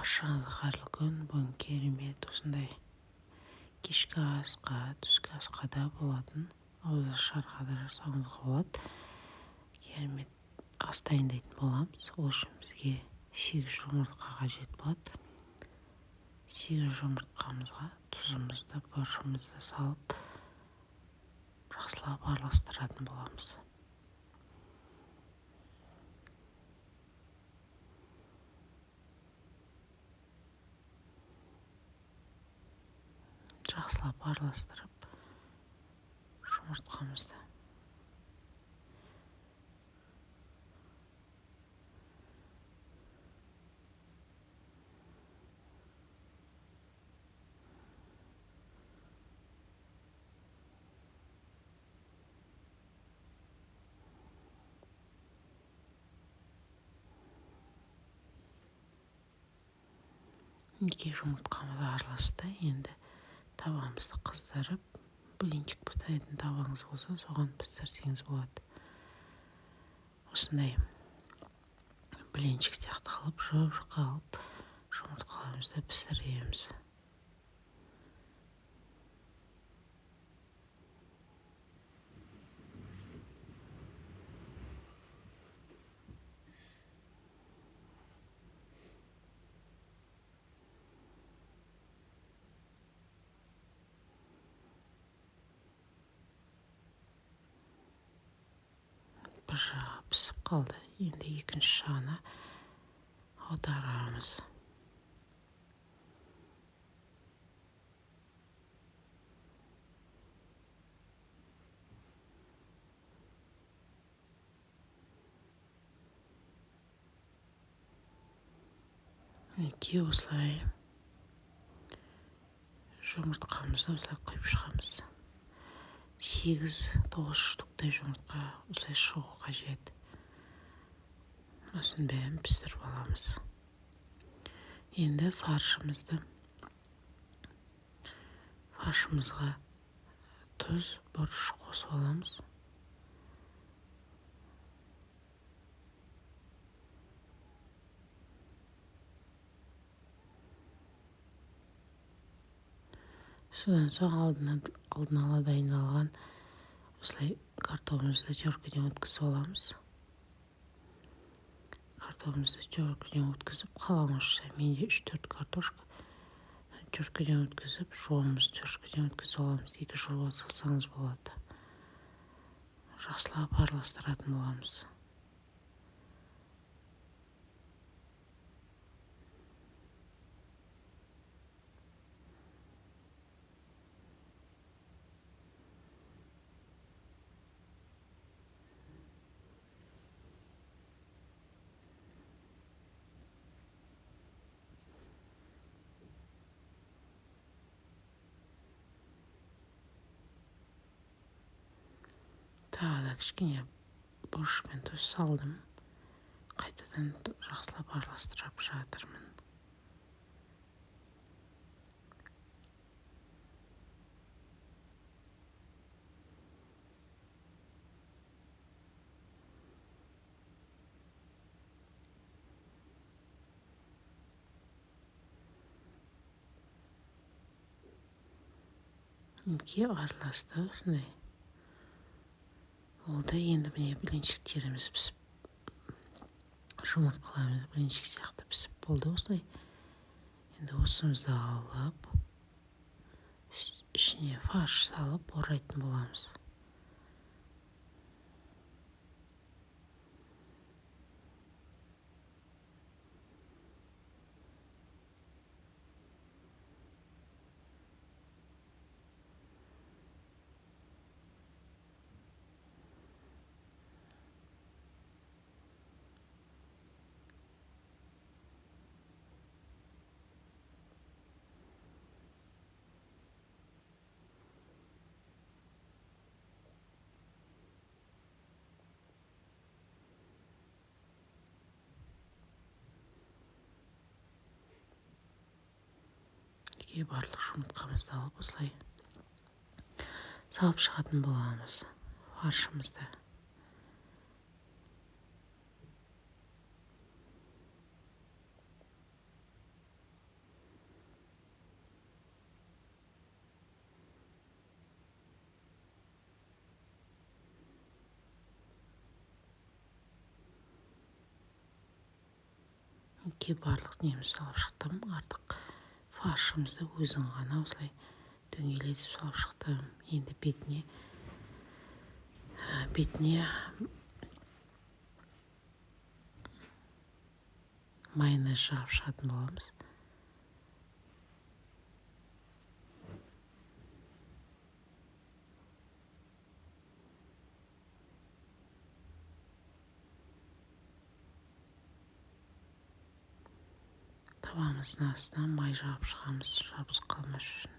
Баршаңызға қайырлы күн. Бүгін керемет осындай кешкі асқа, түскі асқа да болатын ауызашарға да жасауыңызға болады. Керемет ас дайындайтын боламыз. Ол үшін бізге 8 жұмыртқа қажет болады. 8 жұмыртқамызға тұзымызды, бұрышымызды салып жақсылап араластыратын боламыз. Жақсылап араластырып жұмыртқамызды екі жұмыртқамыз араласты. Енді табағымызды қыздырып, блинчик пыстыратын табағыңыз болса, соған пыстырсаңыз болады. Осындай блинчик сияқты қылып, жұп-жұқа қылып жұмыртқаларымызды пістіреміз. Бір жағы пісіп қалды. Енді екінші жағына аударамыз. Мінекей осылай жұмыртқамызды осылай құйып шығамыз. 8-9 штуктай жұмыртқа осылай шығу қажет. Осының бәрін пісіріп аламыз. Енді фаршымызға тұз, бұрыш қосып аламыз. Содан соң алдын ала дайындалған осылай картопымызды теркіден өткізіп аламыз. Картопымызды теркіден өткізіп, қаламызша менде 3-4 картошка теркіден өткізіп, жуамыз, теркіден өткізіп аламыз. 2 жуа салсаңыз болады. Жақсылап араластыратын боламыз. Тағы да кішкене бұрышпен тұз салдым. Қайтадан жақсылап араластырып жатырмын. Мінекей араласты осындай. Олда енді міне блинчиктеріміз пісіп, жұмыртқаларымыз блинчик сияқты пісіп болды осылай. Енді осымызды алып, ішіне фарш салып орайтын боламыз. Барлық жұмыртқамызды алып осылай салып шығатын боламыз фаршымызды. мінекей барлық немізді салып шықтым. Артық фаршымызды өзің ғана осылай дөңгелетіп салып шықтым. Енді бетіне майонез жағып шығатын боламыз. Табамыздың астына май жағып шығамыз, жабысып қалмас үшін.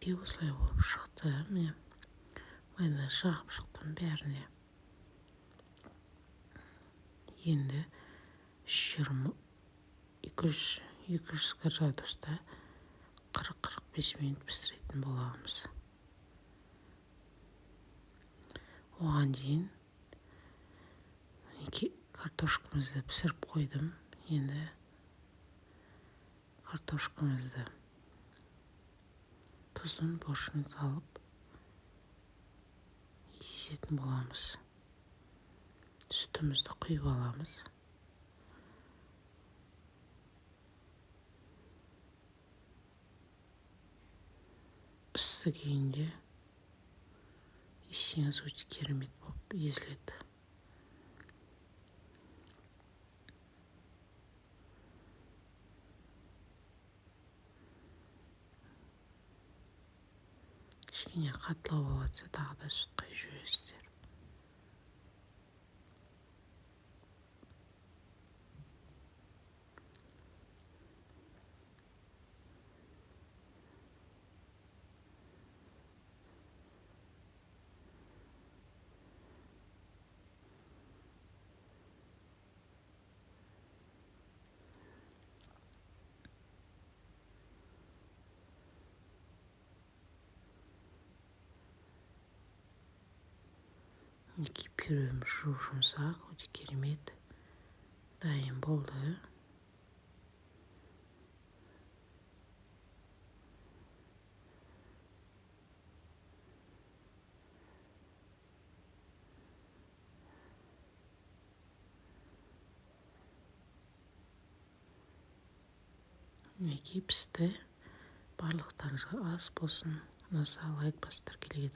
Осылай болып шықты. Міне майонез жағып шықтым бәріне. Енді 200 градуста 40-45 минут пісіретін боламыз. Оған дейін картошкамызды пісіріп қойдым. Енді картошкамызды тұзын бошын салып езетін боламыз. Сүтімізді құйып аламыз. Ыссы күйінде езсеңіз өте керемет болып езіледі. Кішкене қатылау болатса тағы да сүт құйып жібересіздер. Пюрем жұмсақ, өте керемет дайын болды. Мінекей пісті. Барлықтарыңызға ас болсын. Ұнаса лайк басыңыздар, келеді.